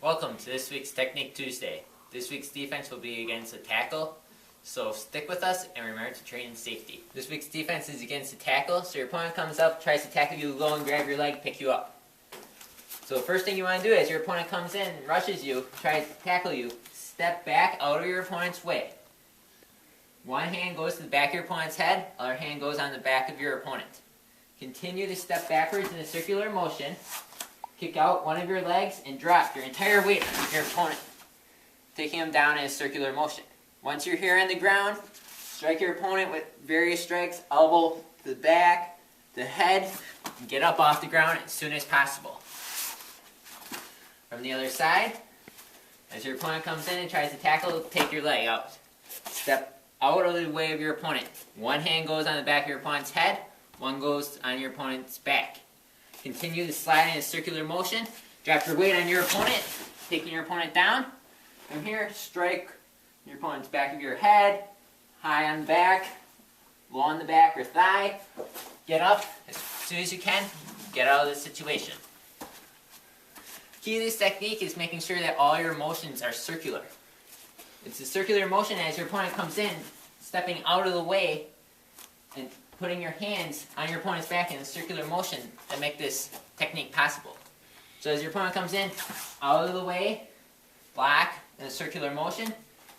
Welcome to this week's Technique Tuesday. This week's defense will be against a tackle, so stick with us and remember to train in safety. This week's defense is against a tackle, so your opponent comes up, tries to tackle you, go and grab your leg, pick you up. So the first thing you want to do is your opponent comes in, rushes you, tries to tackle you, step back out of your opponent's way. One hand goes to the back of your opponent's head, other hand goes on the back of your opponent. Continue to step backwards in a circular motion. Kick out one of your legs and drop your entire weight on your opponent, taking him down in a circular motion. Once you're here on the ground, strike your opponent with various strikes, elbow to the back, the head, and get up off the ground as soon as possible. From the other side, as your opponent comes in and tries to tackle, take your leg out. Step out of the way of your opponent. One hand goes on the back of your opponent's head, one goes on your opponent's back. Continue to slide in a circular motion. Drop your weight on your opponent, taking your opponent down. From here, strike your opponent's back of your head, high on the back, low on the back or thigh. Get up as soon as you can. Get out of this situation. Key to this technique is making sure that all your motions are circular. It's a circular motion as your opponent comes in, stepping out of the way and putting your hands on your opponent's back in a circular motion that make this technique possible. So as your opponent comes in, out of the way, block in a circular motion,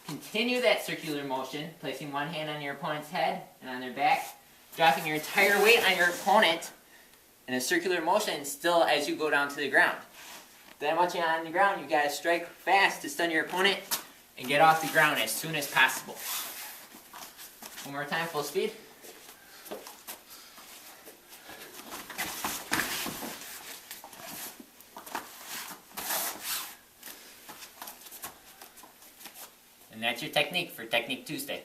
continue that circular motion, placing one hand on your opponent's head and on their back, dropping your entire weight on your opponent in a circular motion still as you go down to the ground. Then once you're on the ground, you gotta strike fast to stun your opponent and get off the ground as soon as possible. One more time, full speed. And that's your technique for Technique Tuesday.